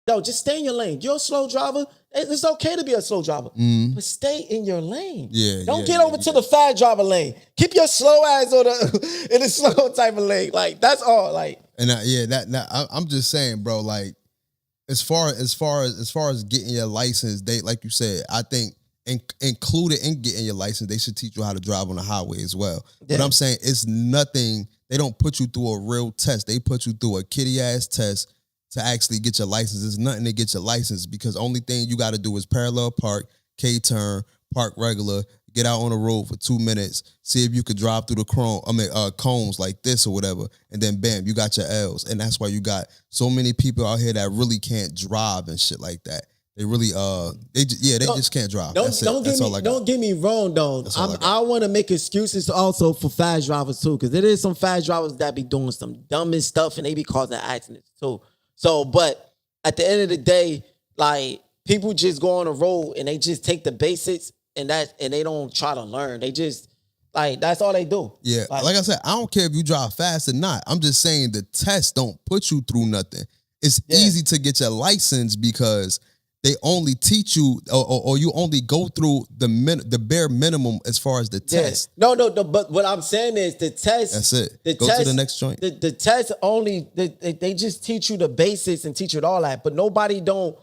Yo, just stay in your lane. You're a slow driver. It's okay to be a slow driver, but stay in your lane. Don't get over to the fast driver lane. Keep your slow ass on the in the slow type of lane. Like that's all. Like, and I'm just saying, bro. Like, as far as getting your license, they like you said, I think included in getting your license, they should teach you how to drive on the highway as well. Yeah. But I'm saying it's nothing. They don't put you through a real test. They put you through a kitty ass test to actually get your license. There's nothing to get your license because only thing you got to do is parallel park, K-turn, park regular, get out on the road for 2 minutes, see if you could drive through the cones like this or whatever, and then bam, you got your L's. And that's why you got so many people out here that really can't drive and shit like that. They really they just can't drive. Don't get me wrong though. I want to make excuses also for fast drivers too, because there is some fast drivers that be doing some dumbest stuff and they be causing accidents too. So, but at the end of the day, like people just go on the road and they just take the basics and they don't try to learn. They just like that's all they do. Yeah, like I said, I don't care if you drive fast or not. I'm just saying the test don't put you through nothing. It's easy to get your license because they only teach you, or you only go through the bare minimum as far as the test. No. But what I'm saying is the test. That's it. Go to the next joint. The test only they just teach you the basics and teach you all that. But nobody don't.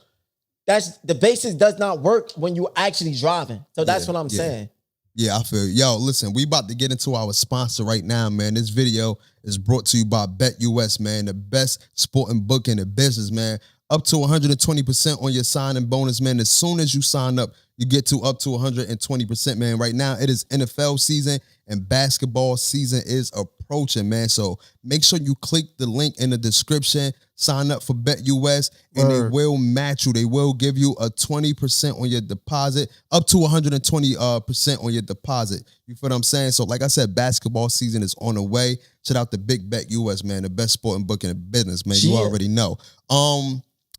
That's the basics does not work when you actually driving. So that's what I'm saying. Yeah, I feel you. Yo, listen, we about to get into our sponsor right now, man. This video is brought to you by BetUS, man, the best sporting book in the business, man. Up to 120% on your sign-in bonus, man. As soon as you sign up, you get to up to 120%, man. Right now, it is NFL season and basketball season is approaching, man. So make sure you click the link in the description, sign up for BetUS, and they will match you. They will give you a 20% on your deposit, up to 120% on your deposit. You feel what I'm saying? So like I said, basketball season is on the way. Shout out to Big BetUS, man, the best sporting book in the business, man. You already know.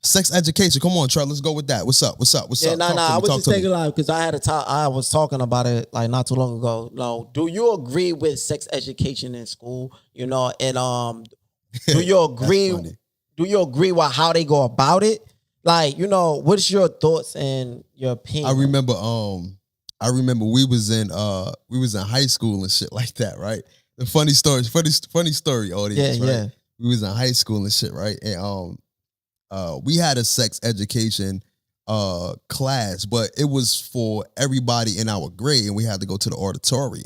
Sex education. Come on, Trey. Let's go with that. What's up? Yeah, I was just thinking like because I was talking about it like not too long ago. No, do you agree with sex education in school? You know, and do you agree? Do you agree with how they go about it? Like, you know, what's your thoughts and your opinion? I remember we was in high school and shit like that, right? The funny story, audience, right? Yeah. We was in high school and shit, right? And we had a sex education class, but it was for everybody in our grade, and we had to go to the auditorium,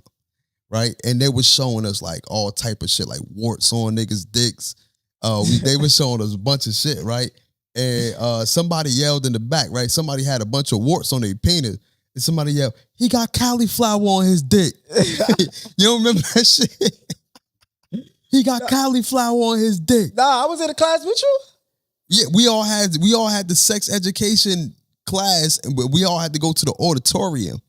right? And they was showing us like all type of shit, like warts on niggas' dicks. They were showing us a bunch of shit, right? And somebody yelled in the back, right? Somebody had a bunch of warts on their penis, and somebody yelled, "He got cauliflower on his dick." You don't remember that shit? He got cauliflower on his dick. Nah, I was in the class with you. Yeah, we all had the sex education class, and we all had to go to the auditorium.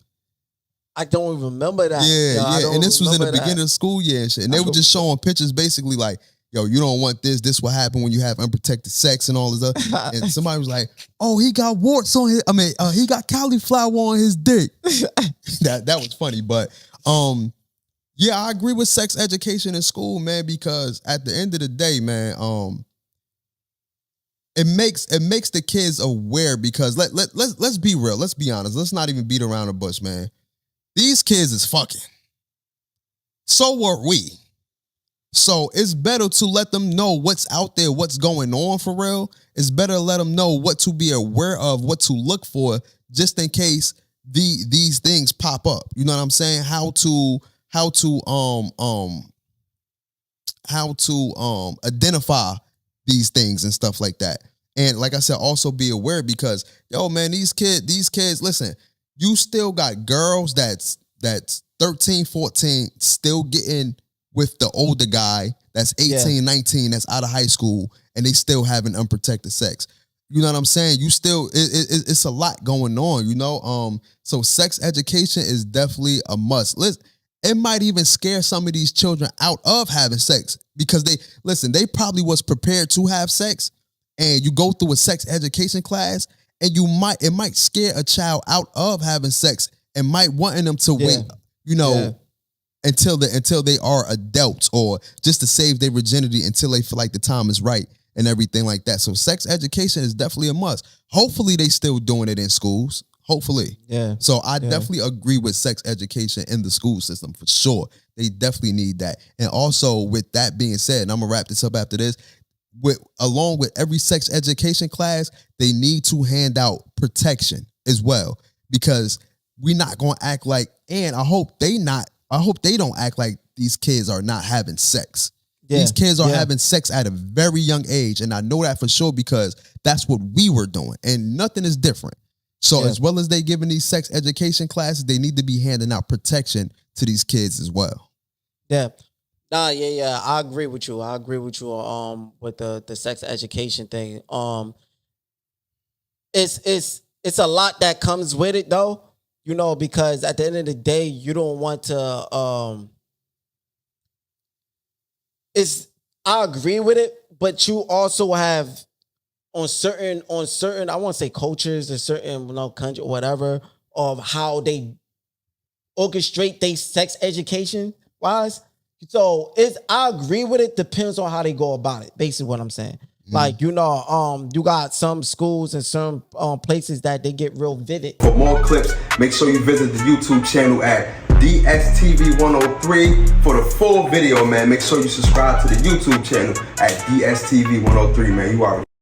I don't even remember that. Yeah. And this was in the beginning of school year and shit. And they were just showing pictures basically like, yo, you don't want this. This will happen when you have unprotected sex and all this other. And somebody was like, oh, he got warts on his, he got cauliflower on his dick. That was funny. But yeah, I agree with sex education in school, man, because at the end of the day, man, it makes the kids aware because let's be real. Let's be honest. Let's not even beat around the bush, man. These kids is fucking. So are we. So it's better to let them know what's out there, what's going on for real. It's better to let them know what to be aware of, what to look for, just in case these things pop up. You know what I'm saying? How to identify these things and stuff like that. And like I said, also be aware because, yo, man, these kids, listen, you still got girls that's 13, 14, still getting with the older guy that's 18, 19, that's out of high school, and they still having unprotected sex. You know what I'm saying? You still, it's a lot going on, you know? So sex education is definitely a must. It might even scare some of these children out of having sex because they probably was prepared to have sex, and you go through a sex education class and it might scare a child out of having sex and might wanting them to wait, you know, until they are adults or just to save their virginity until they feel like the time is right. and everything like that. So sex education is definitely a must. Hopefully they still doing it in schools. Hopefully. Yeah. So I definitely agree with sex education in the school system for sure. They definitely need that. And also with that being said, and I'm gonna wrap this up after this, along with every sex education class, they need to hand out protection as well. Because we're not gonna act like, and I hope they don't act like these kids are not having sex. Yeah. These kids are having sex at a very young age. And I know that for sure because that's what we were doing. And nothing is different. So as well as they giving these sex education classes, they need to be handing out protection to these kids as well. Yeah. Nah, yeah. I agree with you. With the sex education thing. It's a lot that comes with it though, you know, because at the end of the day, you don't want to I agree with it, but you also have on certain I won't say cultures or certain country or whatever of how they orchestrate their sex education wise. So I agree with it, depends on how they go about it. Basically what I'm saying. Like, you got some schools and some places that they get real vivid. For more clips, make sure you visit the YouTube channel at DSTV103 for the full video, man. Make sure you subscribe to the YouTube channel at DSTV103, man. You are